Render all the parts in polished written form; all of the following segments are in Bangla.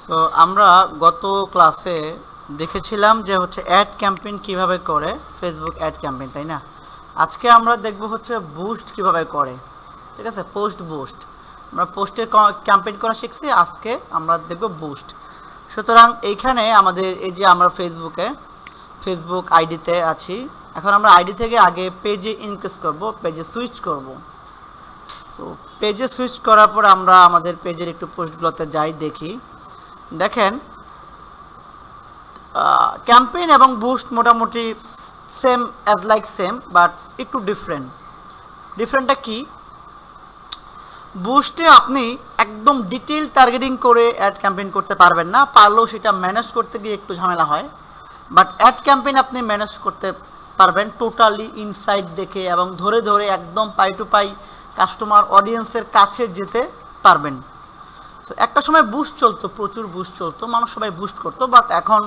সো আমরা গত ক্লাসে দেখেছিলাম যে হচ্ছে অ্যাড ক্যাম্পেইন কিভাবে করে, ফেসবুক অ্যাড ক্যাম্পেইন, তাই না? আজকে আমরা দেখব হচ্ছে বুস্ট কিভাবে করে। ঠিক আছে, বুস্ট আমরা পোস্টের ক্যাম্পেইন করা শিখছি, আজকে আমরা দেখব বুস্ট। সুতরাং এইখানে আমাদের এই যে আমরা ফেসবুক আইডিতে আছি, এখন আমরা আইডি থেকে আগে পেজে ইনক্রিজ করব, পেজে সুইচ করব। সো পেজে সুইচ করার পর আমরা আমাদের পেজের একটু পোস্টগুলোতে যাই, দেখি। দেখেন ক্যাম্পেইন এবং বুস্ট মোটামুটি সেম সেম, বাট একটু ডিফারেন্টটা কি? বুস্টে আপনি একদম ডিটেইল টার্গেটিং করে অ্যাড ক্যাম্পেইন করতে পারবেন না, পারলেও সেটা ম্যানেজ করতে গিয়ে একটু ঝামেলা হয়। বাট অ্যাড ক্যাম্পেইন আপনি ম্যানেজ করতে পারবেন টোটালি ইনসাইট দেখে এবং ধরে ধরে একদম পাই টু পাই কাস্টমার অডিয়েন্সের কাছে যেতে পারবেন। সো একটা সময় বুস্ট চলতো, প্রচুর বুস্ট চলতো, মানুষ সবাই বুস্ট করতো, বাট এখন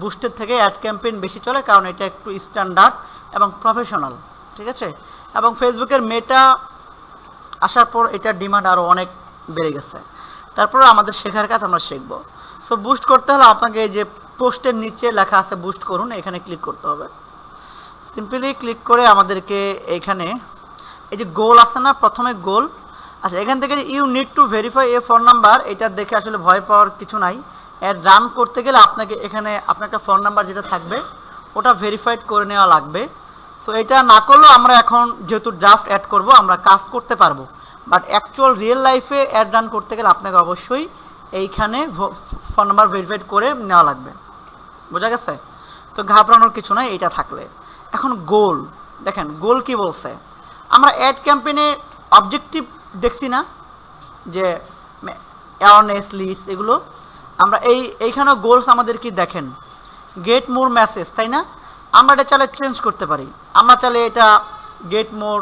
বুস্টের থেকে অ্যাড ক্যাম্পেইন বেশি চলে, কারণ এটা একটু স্ট্যান্ডার্ড এবং প্রফেশনাল। ঠিক আছে, এবং ফেসবুকের মেটা আসার পর এটার ডিমান্ড আরও অনেক বেড়ে গেছে। তারপরে আমাদের শেখার কাজ আমরা শিখব। সো বুস্ট করতে হলে আপনাকে এই যে পোস্টের নিচে লেখা আছে বুস্ট করুন, এখানে ক্লিক করতে হবে। সিম্পলি ক্লিক করে আমাদেরকে এইখানে এই যে গোল আছে না, প্রথমে গোল। আচ্ছা, এখান থেকে you need to verify a phone number, এটা দেখে আসলে ভয় পাওয়ার কিছু নাই। অ্যাড রান করতে গেলে আপনাকে এখানে আপনার একটা ফোন নাম্বার যেটা থাকবে ওটা ভেরিফাইড করে নেওয়া লাগবে। সো এটা না করলেও আমরা এখন যেহেতু ড্রাফট অ্যাড করব, আমরা কাজ করতে পারবো। বাট অ্যাকচুয়াল রিয়েল লাইফে অ্যাড রান করতে গেলে আপনাকে অবশ্যই এইখানে ফোন নাম্বার ভেরিফাইড করে নেওয়া লাগবে। বোঝা গেছে? তো ঘাবড়ানোর কিছু নয় এইটা থাকলে। এখন গোল দেখেন, গোল কি বলছে? আমরা অ্যাড ক্যাম্পেইনে অবজেক্টিভ দেখছি না, যে অ্যাওয়ারনেস, লিডস, এগুলো আমরা এইখানেও গোলস আমাদের কি দেখেন, গেট মোর মেসেজ, তাই না? আমরা এটা চাইলে চেঞ্জ করতে পারি। আমরা চাইলে এটা গেট মোর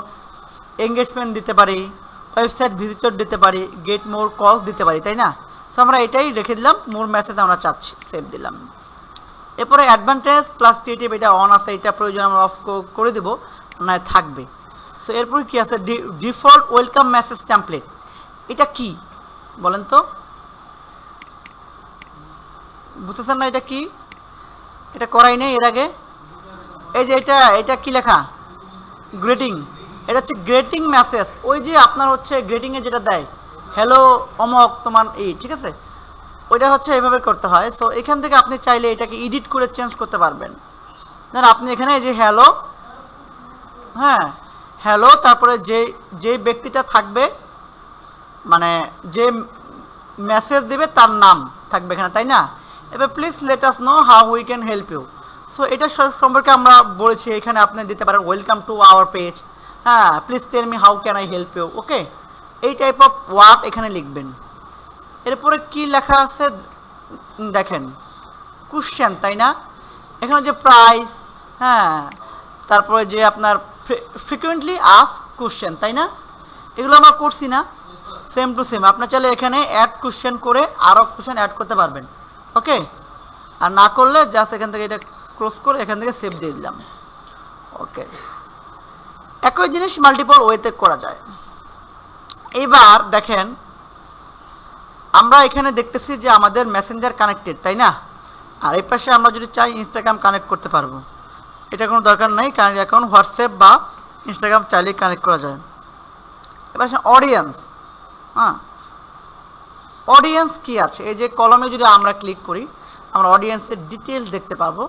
এঙ্গেজমেন্ট দিতে পারি, ওয়েবসাইট ভিজিটর দিতে পারি, গেট মোর কলস দিতে পারি, তাই না? সো আমরা এটাই রেখে দিলাম, মোর মেসেজ আমরা চাচ্ছি, সেভ দিলাম। এরপরে অ্যাডভান্টেজ প্লাস ক্রিয়েটিভ, এটা অন আছে, এটা প্রয়োজন আমরা অফ করে দেবো, না থাকবে। সো এরপরে কি আছে, ডিফল্ট ওয়েলকাম মেসেজ টেমপ্লেট, এটা কি বলেন তো? বুঝতেছেন না এটা কি? এটা করাই নেই এর আগে। এই যে এটা কি লেখা, গ্রেটিং, এটা হচ্ছে গ্রেটিং মেসেজ। ওই যে আপনার হচ্ছে গ্রেটিংয়ে যেটা দেয়, হ্যালো অমক তোমার এই, ঠিক আছে, ওইটা হচ্ছে এইভাবে করতে হয়। সো এখান থেকে আপনি চাইলে এটাকে এডিট করে চেঞ্জ করতে পারবেন। ধর আপনি এখানে এই যে হ্যালো, হ্যাঁ হ্যালো, তারপরে যে ব্যক্তিটা থাকবে, মানে যে মেসেজ দেবে তার নাম থাকবে এখানে, তাই না? এবার please let us know how we can help you. So এটা সম্পর্কে আমরা বলেছি, এখানে আপনি দিতে পারেন ওয়েলকাম টু আওয়ার পেজ, হ্যাঁ please tell me how can I help you, okay, এই টাইপ অফ ওয়ার্ড এখানে লিখবেন। এরপরে কি লেখা আছে দেখেন, কোশ্চেন, তাই না? এখানে যে প্রাইস, হ্যাঁ, তারপরে যে আপনার ফ্রিকুয়েন্টলি আস্ক কোশ্চেন, তাই না? এগুলো আমরা করছি না, সেম টু সেম। আপনার চাইলে এখানে অ্যাড কোশ্চেন করে আরও কোশ্চেন অ্যাড করতে পারবেন, ওকে। আর না করলে জাস্ট এখান থেকে এটা ক্রস করে এখান থেকে সেভ দিয়ে দিলাম, ওকে। একই জিনিস মাল্টিপল ওয়েতে করা যায়। এবার দেখেন, আমরা এখানে দেখতেছি যে আমাদের মেসেঞ্জার কানেক্টেড, তাই না? আর এই পাশে আমরা যদি চাই ইনস্টাগ্রাম কানেক্ট করতে পারবো, এটা কোনো দরকার নেই, কারণ এখন হোয়াটসঅ্যাপ বা ইনস্টাগ্রাম চাইলেই কানেক্ট করা যায়। এবার অডিয়েন্স, হ্যাঁ অডিয়েন্স কি আছে, এই যে কলমে যদি আমরা ক্লিক করি আমরা অডিয়েন্সের ডিটেলস দেখতে পাবো।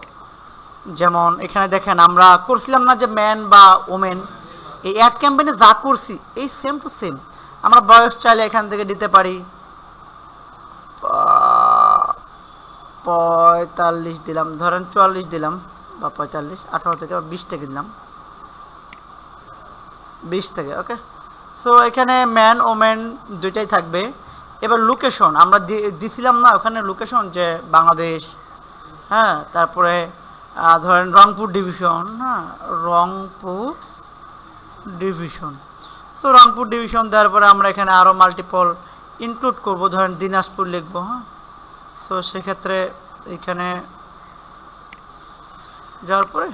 যেমন এখানে দেখেন আমরা করছিলাম না যে ম্যান বা ওমেন, এই অ্যাড ক্যাম্পেইনে যা করছি এই সেম টু সেম। আমরা বয়স চাইলে এখান থেকে দিতে পারি 45 দিলাম, ধরেন 44 দিলাম বা 45, 18 থেকে বা 20 থেকে দিলাম, 20 থেকে, ওকে। সো এখানে ম্যান ওমেন দুইটাই থাকবে। এবার লোকেশন আমরা দিছিলাম না ওখানে লোকেশন, যে বাংলাদেশ, হ্যাঁ, তারপরে ধরেন রংপুর ডিভিশন, হ্যাঁ Rangpur division. So Rangpur division দেওয়ার পরে আমরা এখানে আরও মাল্টিপল ইনক্লুড করব, ধরেন দিনাজপুর লিখবো, হ্যাঁ। সো সেক্ষেত্রে এখানে যাওয়ার পরে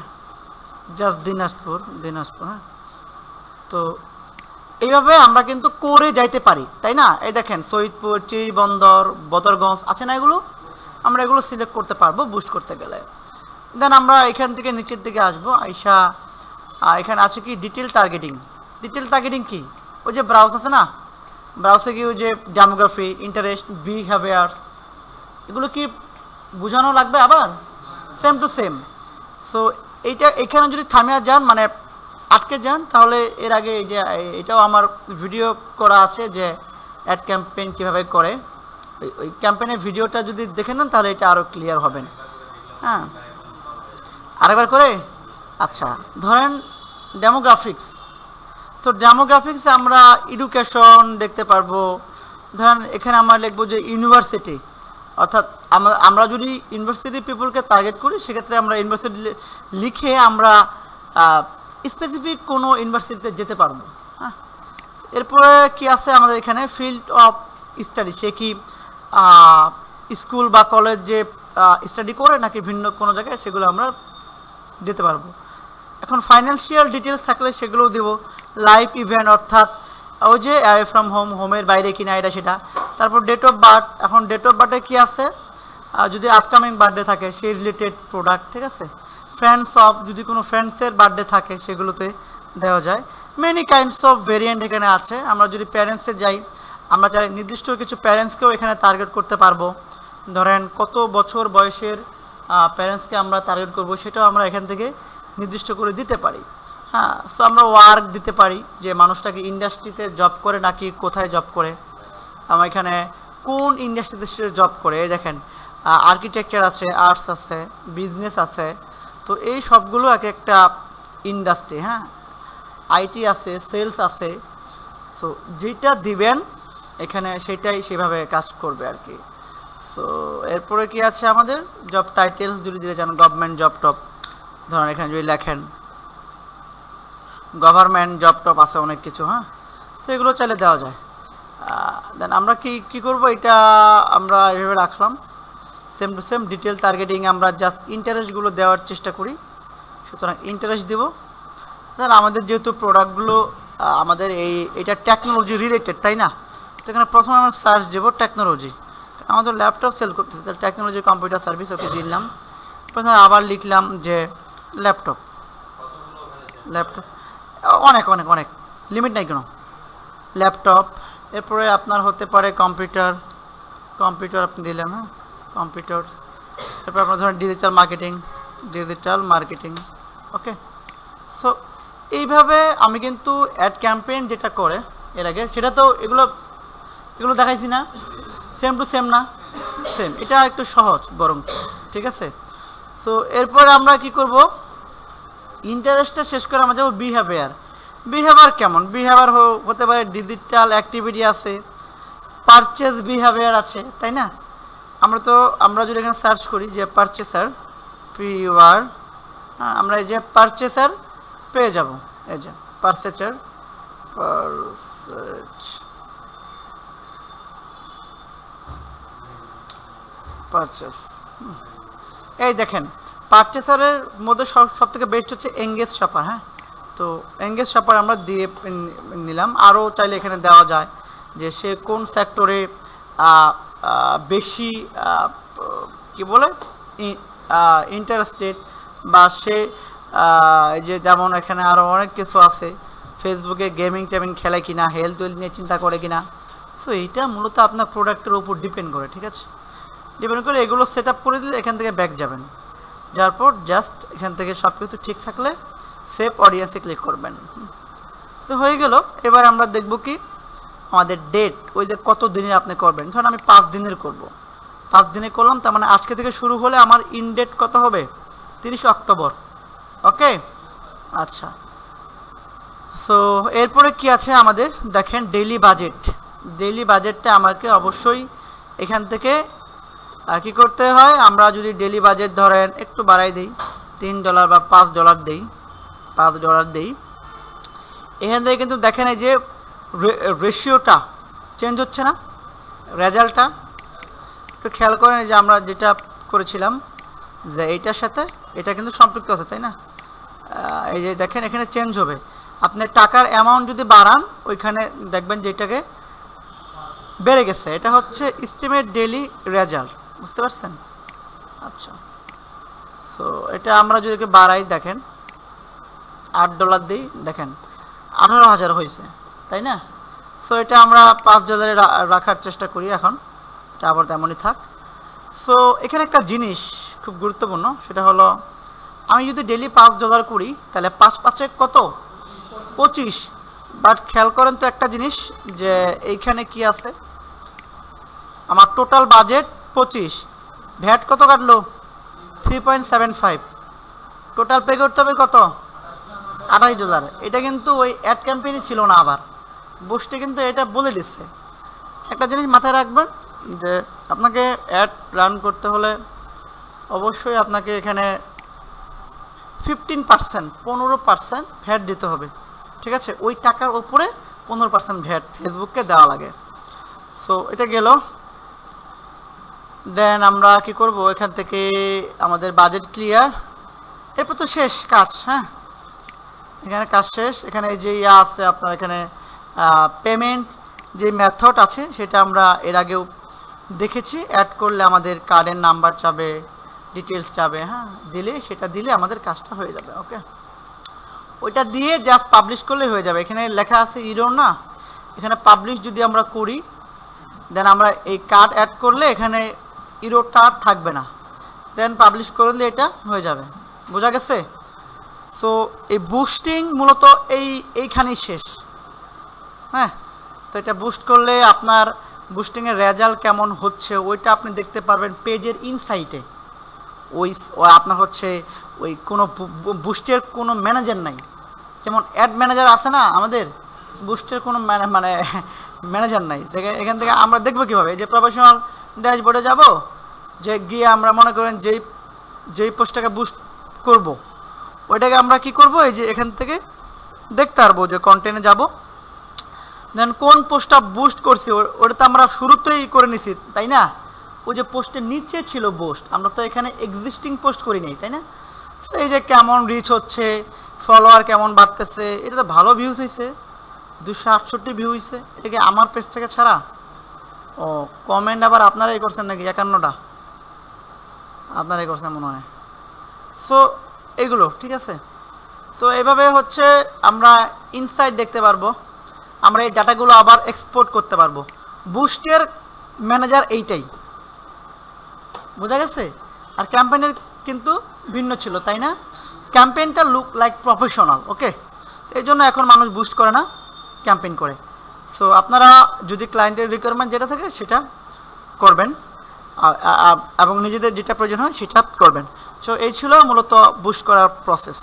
জাস্ট দিনাজপুর, হ্যাঁ। তো এইভাবে আমরা কিন্তু করে যাইতে পারি, তাই না? এই দেখেন সৈয়দপুর, চিরিবন্দর, বদরগঞ্জ আছে না, এগুলো আমরা এগুলো সিলেক্ট করতে পারবো বুস্ট করতে গেলে। দেন আমরা এখান থেকে নিচের দিকে আসবো, আইসা এখানে আছে কি ডিটেল টার্গেটিং। ডিটেল টার্গেটিং কি? ওই যে ব্রাউজ আছে না, ব্রাউজে কি ওই যে ডেমোগ্রাফি, ইন্টারেস্ট, বিহেভিয়ার, এগুলো কি বোঝানো লাগবে আবার? Same to same. সো এইটা এখানে যদি থামিয়া যান, মানে আটকে যান, তাহলে এর আগে এই যে এটাও আমার ভিডিও করা আছে যে অ্যাড ক্যাম্পেইন কীভাবে করে, ওই ক্যাম্পেইনের ভিডিওটা যদি দেখে নেন তাহলে এটা আরও ক্লিয়ার হবেন। হ্যাঁ, আরেকবার করে। আচ্ছা, ধরেন ডেমোগ্রাফিক্স। তো ডেমোগ্রাফিক্সে আমরা এডুকেশন দেখতে পারবো। ধরেন এখানে আমরা লিখবো যে ইউনিভার্সিটি, অর্থাৎ আমরা যদি ইউনিভার্সিটি পিপলকে টার্গেট করি, সেক্ষেত্রে আমরা ইউনিভার্সিটি লিখে আমরা স্পেসিফিক কোনো ইউনিভার্সিটিতে যেতে পারবো। হ্যাঁ, এরপরে কি আছে আমাদের এখানে ফিল্ড অফ স্টাডি, সে কি স্কুল বা কলেজ যে স্টাডি করে নাকি ভিন্ন কোনো জায়গায়, সেগুলো আমরা দিতে পারবো। এখন ফাইন্যান্সিয়াল ডিটেলস থাকলে সেগুলোও দেবো। লাইফ ইভেন্ট, অর্থাৎ ওই যে অ্যাওয়ে ফ্রম হোম, হোমের বাইরে কিনা এটা সেটা। তারপর ডেট অফ বার্থ। এখন ডেট অফ বার্থে কী আছে, যদি আপকামিং বার্থডে থাকে সেই রিলেটেড প্রোডাক্ট, ঠিক আছে। ফ্রেন্ডস অফ, যদি কোনো ফ্রেন্ডসের বার্থডে থাকে সেগুলোতে দেওয়া যায়। মেনি কাইন্ডস অফ ভেরিয়েন্ট এখানে আছে। আমরা যদি প্যারেন্টসে যাই, আমরা চাই নির্দিষ্ট কিছু প্যারেন্টসকেও এখানে টার্গেট করতে পারবো। ধরেন কত বছর বয়সের প্যারেন্টসকে আমরা টার্গেট করব, সেটাও আমরা এখান থেকে নির্দিষ্ট করে দিতে পারি। হ্যাঁ, সো আমরা ওয়ার্ক দিতে পারি, যে মানুষটাকে ইন্ডাস্ট্রিতে জব করে নাকি কোথায় জব করে। আমার এখানে কোন ইন্ডাস্ট্রিতে সে জব করে, এই দেখেন আর্কিটেকচার আছে, আর্টস আছে, বিজনেস আছে। তো এই সবগুলো এক একটা ইন্ডাস্ট্রি। হ্যাঁ, আইটি আছে, সেলস আছে। সো যেটা দিবেন এখানে সেটাই সেভাবে কাজ করবে আর কি। সো এরপরে কি আছে আমাদের জব টাইটেলস, যদি দিতে চান গভর্নমেন্ট জব টপ, ধরুন এখানে যদি লেখেন গভর্নমেন্ট জব টপ আছে অনেক কিছু। হ্যাঁ, সো এগুলো চাইলে দেওয়া যায়। দেন আমরা কি করব, এটা আমরা এভাবে রাখলাম same to same. Detail targeting আমরা জাস্ট ইন্টারেস্টগুলো দেওয়ার চেষ্টা করি, সুতরাং ইন্টারেস্ট দেব। দেন আমাদের যেহেতু প্রোডাক্টগুলো আমাদের এটা টেকনোলজি রিলেটেড, তাই না? তো এখানে প্রথমে আমরা সার্চ দেবো টেকনোলজি। আমাদের ল্যাপটপ সেল করতেছে, তাহলে টেকনোলজি কম্পিউটার সার্ভিস ওকে দিলাম। প্রথমে আবার লিখলাম যে ল্যাপটপ। অনেক অনেক অনেক লিমিট নাই কোনো। ল্যাপটপ, এরপরে আপনার হতে পারে কম্পিউটার আপনি দিলেন। হ্যাঁ, কম্পিউটার। এরপর আপনার ধরেন ডিজিটাল মার্কেটিং। ওকে, সো এইভাবে আমি কিন্তু অ্যাড ক্যাম্পেইন যেটা করে এর আগে, সেটা তো এগুলো দেখাইছি না, সেম টু সেম না? সেম, এটা একটু সহজ বরং, ঠিক আছে। সো এরপরে আমরা কি করব, ইন্টারেস্টটা শেষ করে আমরা যাবো বিহেভিয়ার কেমন। বিহেভিয়ার হতে পারে ডিজিটাল অ্যাক্টিভিটি আছে, পারচেজ বিহেভিয়ার আছে, তাই না? আমরা যদি এখানে সার্চ করি যে পারচেসার, আমরা এই যে পারচেসার পেয়ে যাব। এই যে পারচেস, এই দেখেন পারচেসারের মধ্যে সব থেকে বেস্ট হচ্ছে এঙ্গেজ শপার। হ্যাঁ, তো এঙ্গেজ শপার আমরা দিয়ে নিলাম। আরও চাইলে এখানে দেওয়া যায় যে সে কোন সেক্টরে বেশি কি বলে ইন্টারেস্টেড, বা সে এই যে যেমন এখানে আরও অনেক কিছু আছে, ফেসবুকে গেমিং খেলে কিনা, হেলথ নিয়ে চিন্তা করে কিনা। সো এইটা মূলত আপনার প্রোডাক্টের উপর ডিপেন্ড করে, ঠিক আছে। ডিপেন্ড করে এগুলো সেট আপ করে দিলে এখান থেকে ব্যাক যাবেন, যার পর জাস্ট এখান থেকে সব কিছু ঠিক থাকলে সেভ অডিয়েন্সে ক্লিক করবেন। সো হয়ে গেল। এবার আমরা দেখব কি আমাদের ডেট, ওই যে কত দিনে আপনি করবেন। ধরুন আমি 5 দিনের করব, 5 দিনে করলাম, তার মানে আজকে থেকে শুরু হলে আমার ইন ডেট কত হবে, 30 অক্টোবর। ওকে, আচ্ছা। সো এরপরে কি আছে আমাদের দেখেন ডেইলি বাজেটটা আমাকে অবশ্যই এখান থেকে কি করতে হয়। আমরা যদি ডেইলি বাজেট ধরেন একটু বাড়াই দিই, $3 বা $5 দিই, এখান থেকে কিন্তু দেখেন এই যে রেশিওটা চেঞ্জ হচ্ছে না, রেজাল্টটা একটু খেয়াল করেন। যে আমরা যেটা করেছিলাম যে এইটার সাথে এটা কিন্তু সম্পৃক্ত আছে, তাই না? এই যে দেখেন এখানে চেঞ্জ হবে। আপনি টাকার অ্যামাউন্ট যদি বাড়ান ওইখানে দেখবেন যে এটাকে বেড়ে গেছে। এটা হচ্ছে এস্টিমেট ডেইলি রেজাল্ট, বুঝতে পারছেন? আচ্ছা, সো এটা আমরা যদি বাড়াই, দেখেন $8 দিই, দেখেন 18,000 হয়েছে, তাই না? সো এটা আমরা $5 রাখার চেষ্টা করি এখন, এটা আবার তেমনই থাক। সো এখানে একটা জিনিস খুব গুরুত্বপূর্ণ, সেটা হলো আমি যদি ডেইলি $5 করি তাহলে 5×5 কত? 25। বাট খেয়াল করেন তো একটা জিনিস, যে এইখানে কি আছে, আমার টোটাল বাজেট 25, ভ্যাট কত কাটলো? 3.75, টোটাল পে করতে হবে কত? $28। এটা কিন্তু ওই অ্যাড ক্যাম্পেইনে ছিল না, আবার বুস্টে কিন্তু এটা বলে দিচ্ছে। একটা জিনিস মাথায় রাখবেন, যে আপনাকে অ্যাড রান করতে হলে অবশ্যই আপনাকে এখানে 15% ভ্যাট দিতে হবে, ঠিক আছে? ওই টাকার উপরে 15% ভ্যাট ফেসবুককে দেওয়া লাগে। সো এটা গেল। দেন আমরা কি করব, এখান থেকে আমাদের বাজেট ক্লিয়ার, এরপর তো শেষ কাজ। হ্যাঁ, এখানে কাজ শেষ। এখানে যে আছে আপনার, এখানে পেমেন্ট যে মেথড আছে সেটা আমরা এর আগেও দেখেছি। অ্যাড করলে আমাদের কার্ডের নাম্বার চাবে, ডিটেলস চাবে, হ্যাঁ, সেটা দিলে আমাদের কাজটা হয়ে যাবে। ওকে, ওইটা দিয়ে জাস্ট পাবলিশ করলে হয়ে যাবে। এখানে লেখা আছে ইরোর না, এখানে পাবলিশ যদি আমরা করি, দেন আমরা এই কার্ড অ্যাড করলে এখানে ইরোরটা আর থাকবে না, দেন পাবলিশ করলে এটা হয়ে যাবে। বোঝা গেছে? সো এই বুস্টিং মূলত এইখানেই শেষ। হ্যাঁ, তো এটা বুস্ট করলে আপনার বুস্টিংয়ের রেজাল্ট কেমন হচ্ছে ওইটা আপনি দেখতে পারবেন পেজের ইনসাইটে। ওই আপনার হচ্ছে ওই কোনো বুস্টের কোনো ম্যানেজার নাই, যেমন অ্যাড ম্যানেজার আছে না আমাদের, বুস্টের কোনো মানে ম্যানেজার নাই। এখান থেকে আমরা দেখবো কীভাবে, যে প্রফেশনাল ড্যাশবোর্ডে যাব, যে গিয়ে আমরা মনে করেন যেই পোস্টটাকে বুস্ট করব ওইটাকে আমরা কি করব, এই যে এখান থেকে দেখতে পারবো, যে কন্টেন্টে যাব, দেন কোন পোস্টটা বুস্ট করছি ওটা তো আমরা শুরুতেই করে নিছি, তাই না? ওই যে পোস্টের নিচে ছিল বুস্ট, আমরা তো এখানে এক্সিস্টিং পোস্ট করি নাই, তাই না? এই যে কেমন রিচ হচ্ছে, ফলোয়ার কেমন বাড়তেছে, এটা তো ভালো ভিউজ হয়েছে, 268 ভিউ হয়েছে। এটা কি আমার পেজ থেকে ছাড়া? ও, কমেন্ট আবার আপনারাই করছেন নাকি? 51টা আপনারাই করছেন মনে হয়। সো এগুলো ঠিক আছে। সো এইভাবে হচ্ছে আমরা ইনসাইট দেখতে পারবো, আমরা এই ডাটাগুলো আবার এক্সপোর্ট করতে পারবো। বুস্টের ম্যানেজার এইটাই, বোঝা গেছে? আর ক্যাম্পেইনের কিন্তু ভিন্ন ছিল, তাই না? ক্যাম্পেইনটা লুক লাইক প্রফেশনাল। ওকে, এই জন্য এখন মানুষ বুস্ট করে না, ক্যাম্পেইন করে। সো আপনারা যদি ক্লায়েন্টের রিকোয়ারমেন্ট যেটা থাকে সেটা করবেন, এবং নিজেদের যেটা প্রয়োজন হয় সেটা করবেন। সো এই ছিল মূলত বুস্ট করার প্রসেস।